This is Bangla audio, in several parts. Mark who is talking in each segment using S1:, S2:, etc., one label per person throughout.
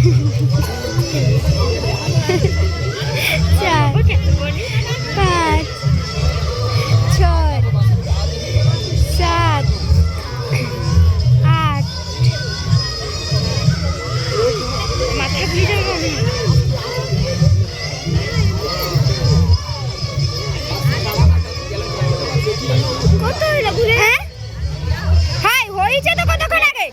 S1: 4 5 6 7 8 মাথা ঘুরে যাবে কত হলো ঘুরে হ্যাঁ হাই হইছে তো কতক্ষণ আগে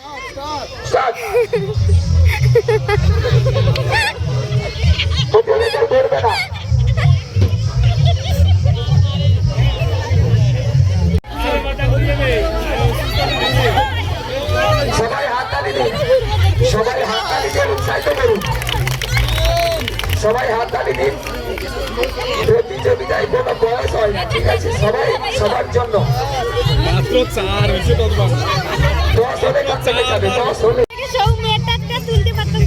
S2: সবাই হাততালি দিন, সবাই হাততালি দিয়ে উৎসাহিত করুন, সবাই হাততালি দিন। প্রতিযোগিতায় কোনো বয়স হয় না, ঠিক আছে? সবাই সবার জন্য।
S3: মাত্র 4 হইছে কত বাবা
S2: 10 হলে কাছে যাবে, 10 হলে
S1: সব মেটাটা তুলতে পারতাম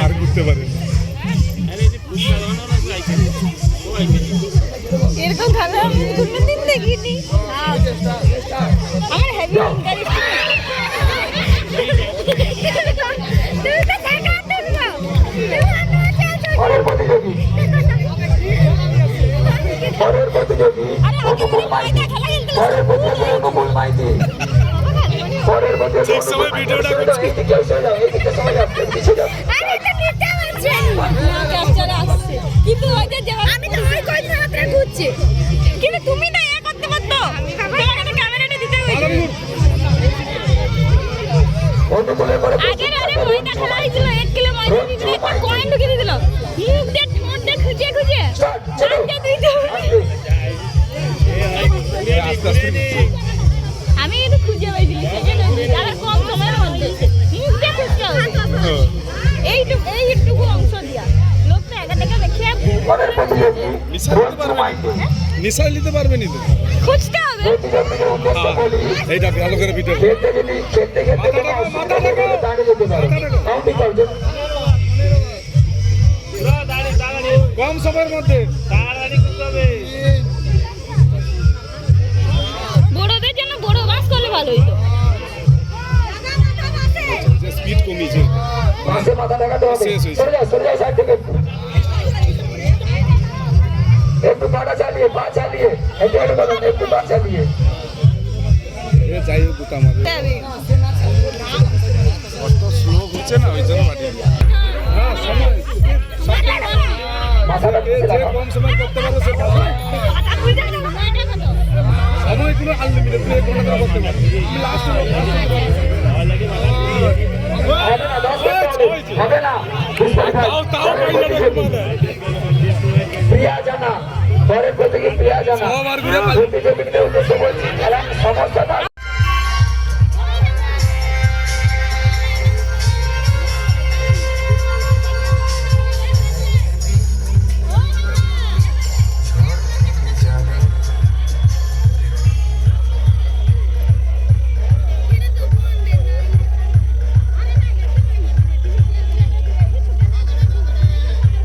S3: আর করতে পারে
S1: এরকম ভালো আমি কোনদিন দেখিনি আমার হেভি
S2: পরের প্রতিযোগী, পরের প্রতিযোগী অনুকূল মাইতি, পরের প্রতিযোগী অনুকূল মাইতি, পরের প্রতিযোগী অনুকূল মাইতি। এইদিকে এসে যাও, এইদিকে সবাই যাচ্ছে, পিছিয়ে যাও।
S1: কিন্তু আমি তো ওই কই না ঘুরছি কিন্তু তুমি না এ করতে পারতো তোমাকে ক্যামেরাটা দিতে হইছে
S2: অনুকূলের পরে
S1: আগে আরে ময়দা খেলা হইছিল 1 কিলো ময়দা দিছিল একটা কয়েন ঢুকিয়ে দিছিল মুখ দিয়ে ঠোঁট দিয়ে খুঁজে খুঁজে আজকে দিতে
S3: আস্তে আস্তে
S1: আমি কিন্তু খুঁজে পাইছিলি সেজন্য আর কম সময়ের মধ্যে মুখ দিয়ে খুঁজতে হবে এইটুকু অংশ দিয়া লোকটা একা দেখা দেখিয়ে
S2: পরের প্রতিযোগী অনুকূল মাইতি।
S3: নিশাই নিতে পারবে নি তো
S1: খুঁজতে হবে
S2: প্রতিযোগীদের উদ্দেশ্যে বলি,
S3: এইটা ভালো করে ভিডিও
S2: খেলতে কোনো অসুবিধা হলে দাঁড়িয়ে যেতে পারো। কাউন্টিং করবে।
S3: কম সময়ের মধ্যে
S1: বড়দের জন্য বড় বাস করলে ভালো হইতো
S3: যে স্পিড কমিয়েছে
S2: পাশে মাথা লাগাতে হবে।
S3: শেষ হয়েছে।
S2: সরে যাও সাইড থেকে একটু পাটা চালিয়ে, পা চালিয়ে, একটু করুন, একটু পা চালিয়ে।
S3: এ যাই হোক গুতা মারে কত স্লো হচ্ছে না ওই জন্য মাটি হ্যাঁ সময়
S2: মাথাটা
S3: যে
S2: পিছিয়ে রাখো।
S3: কম সময় করতে পারো সে সময়গুলো আনলিমিটেড প্লে কোনটা করতে পারো লাস্ট
S2: হবে না, 10 করতে হবে। হবে না।
S3: তাও
S2: প্রিয়া জানা, পরের প্রতিযোগী প্রিয়া জানা।
S3: সবার ঘুরে
S2: প্রতিযোগীদের উদ্দেশ্যে বলছি, খেলার সমস্যাটা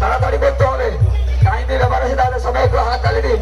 S2: তাড়াতাড়ি করতে হবে। টাইমের ব্যাপার আছে, তাহলে সবাই একটু হাততালি দিন।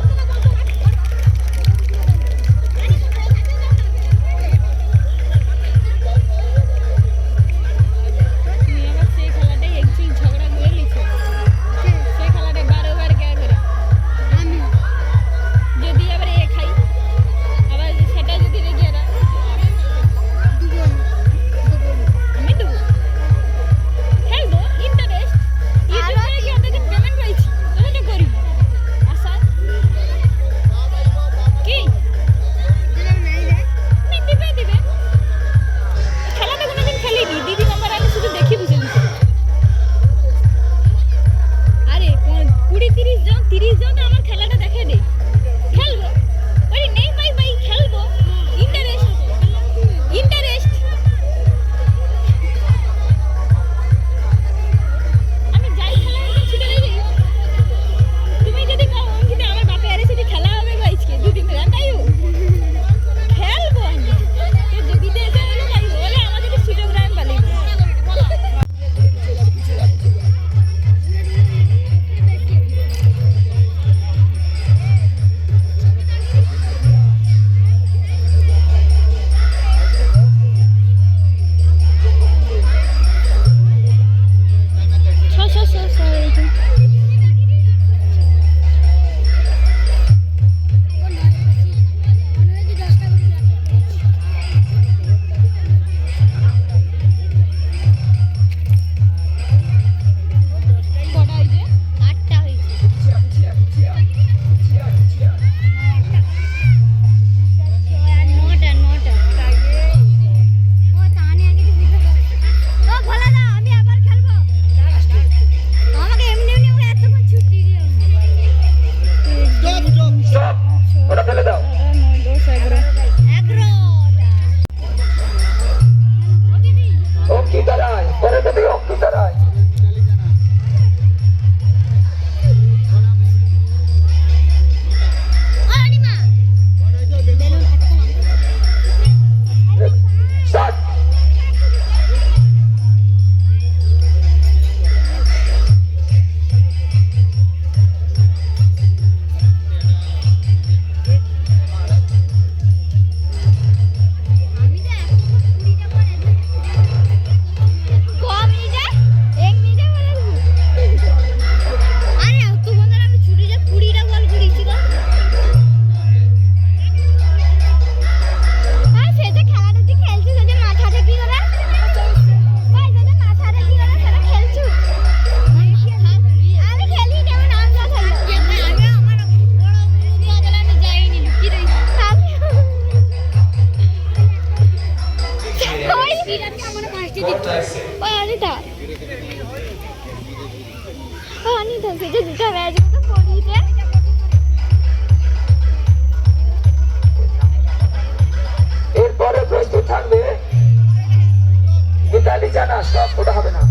S1: অনিতা অনিতা সেটা দিতে হবে আজকে তো পড়িয়েছে
S2: এরপরে প্রস্তুত থাকবে মিতালি জানা, সব ফোটা হবে না।